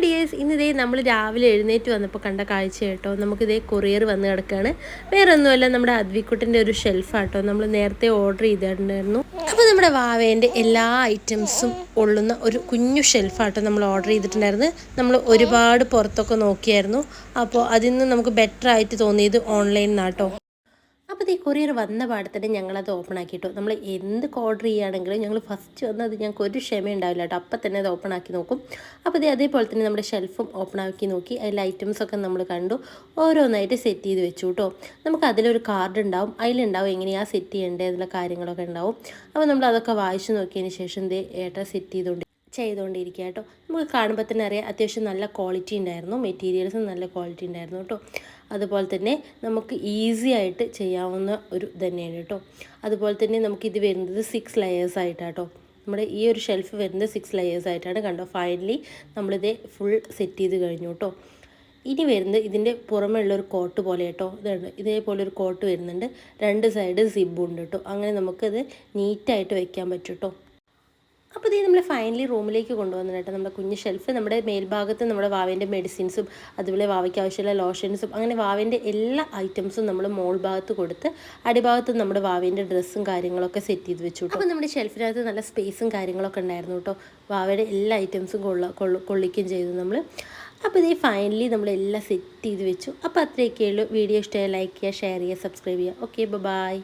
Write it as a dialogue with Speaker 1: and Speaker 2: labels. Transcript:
Speaker 1: Dears ഇന്നിതേ നമ്മൾ രാവിലെ എഴുന്നേറ്റ് വന്നപ്പോൾ കണ്ട കാഴ്ച കേട്ടോ. നമുക്കിതേ കൊറിയർ വന്ന് കിടക്കുകയാണ്. വേറെ ഒന്നുമല്ല, നമ്മുടെ അദ്വിക്കുട്ടിൻ്റെ ഒരു ഷെൽഫാട്ടോ. നമ്മൾ നേരത്തെ ഓർഡർ ചെയ്തിട്ടുണ്ടായിരുന്നു. അപ്പോൾ നമ്മുടെ വാവേൻ്റെ എല്ലാ ഐറ്റംസും ഉള്ളുന്ന ഒരു കുഞ്ഞു ഷെൽഫാട്ടോ നമ്മൾ ഓർഡർ ചെയ്തിട്ടുണ്ടായിരുന്നു. നമ്മൾ ഒരുപാട് പുറത്തൊക്കെ നോക്കിയായിരുന്നു. അപ്പോൾ അതിൽ നിന്ന് നമുക്ക് ബെറ്റർ ആയിട്ട് തോന്നിയത് ഓൺലൈൻ നിന്നാട്ടോ. അപ്പോൾ ഈ കൊറിയർ വന്ന പാടെ തന്നെ ഞങ്ങളത് ഓപ്പൺ ആക്കിയിട്ടോ. നമ്മൾ എന്ത് ഓർഡർ ചെയ്യുകയാണെങ്കിലും ഞങ്ങൾ ഫസ്റ്റ് വന്ന് അത് ഞങ്ങൾക്ക് ഒരു ക്ഷമ ഉണ്ടാവില്ല കേട്ടോ. അപ്പം തന്നെ അത് ഓപ്പൺ ആക്കി നോക്കും. അപ്പോൾ അതേപോലെ തന്നെ നമ്മുടെ ഷെൽഫും ഓപ്പൺ ആക്കി നോക്കി. അതിൽ ഐറ്റംസൊക്കെ നമ്മൾ കണ്ടു. ഓരോന്നായിട്ട് സെറ്റ് ചെയ്ത് വെച്ചു കേട്ടോ. നമുക്ക് അതിലൊരു കാർഡ് ഉണ്ടാവും. അതിലുണ്ടാവും എങ്ങനെയാണ് സെറ്റ് ചെയ്യേണ്ടത് എന്നുള്ള കാര്യങ്ങളൊക്കെ ഉണ്ടാവും. അപ്പോൾ നമ്മൾ അതൊക്കെ വായിച്ചു നോക്കിയതിന് ശേഷം ഏട്ടാ സെറ്റ് ചെയ്തുകൊണ്ടിരിക്കുക കേട്ടോ. നമുക്ക് കാണുമ്പോൾ തന്നെ അറിയാം അത്യാവശ്യം നല്ല ക്വാളിറ്റി ഉണ്ടായിരുന്നു. മെറ്റീരിയൽസും നല്ല ക്വാളിറ്റി ഉണ്ടായിരുന്നു കേട്ടോ. അതുപോലെ തന്നെ നമുക്ക് ഈസി ആയിട്ട് ചെയ്യാവുന്ന ഒരു തന്നെയാണ് കേട്ടോ. അതുപോലെ തന്നെ നമുക്കിത് വരുന്നത് 6 ലെയേഴ്സ് ആയിട്ടാട്ടോ. നമ്മുടെ ഈ ഒരു ഷെൽഫ് വരുന്നത് 6 ലെയേഴ്സ് ആയിട്ടാണ്. കണ്ടോ, ഫൈനലി നമ്മളിത് ഫുൾ സെറ്റ് ചെയ്ത് കഴിഞ്ഞു കേട്ടോ. ഇനി വരുന്നത് ഇതിൻ്റെ പുറമേ ഉള്ളൊരു കോട്ട് പോലെ കേട്ടോ. ഇതുണ്ട്, ഇതേപോലെ ഒരു കോട്ട് വരുന്നുണ്ട്. 2 സൈഡ് സിബുണ്ട് കേട്ടോ. അങ്ങനെ നമുക്കത് നീറ്റായിട്ട് വെക്കാൻ പറ്റും കേട്ടോ. അപ്പോൾ ഇത് നമ്മൾ ഫൈനലി റൂമിലേക്ക് കൊണ്ടുവന്നു കേട്ടോ. നമ്മുടെ കുഞ്ഞ് ഷെൽഫ് നമ്മുടെ മേൽഭാഗത്ത് നമ്മുടെ വാവേൻ്റെ മെഡിസിൻസും അതുപോലെ വാവയ്ക്ക് ആവശ്യമുള്ള ലോഷൻസും അങ്ങനെ വാവേൻ്റെ എല്ലാ ഐറ്റംസും നമ്മൾ മോൾ ഭാഗത്ത് കൊടുത്ത് അടിഭാഗത്ത് നമ്മുടെ വാവേൻ്റെ ഡ്രസ്സും കാര്യങ്ങളൊക്കെ സെറ്റ് ചെയ്ത് വെച്ചു കേട്ടോ. അപ്പോൾ നമ്മുടെ ഷെൽഫിനകത്ത് നല്ല സ്പേസും കാര്യങ്ങളൊക്കെ ഉണ്ടായിരുന്നു കേട്ടോ. വാവയുടെ എല്ലാ ഐറ്റംസും കൊള്ളിക്കുകയും ചെയ്തു നമ്മൾ. അപ്പോൾ ഇതേ ഫൈനലി നമ്മളെല്ലാം സെറ്റ് ചെയ്ത് വെച്ചു. അപ്പോൾ അത്രയൊക്കെയുള്ളൂ. വീഡിയോ ഇഷ്ടമായി ലൈക്ക് ചെയ്യുക, ഷെയർ ചെയ്യുക, സബ്സ്ക്രൈബ് ചെയ്യുക. Okay, by.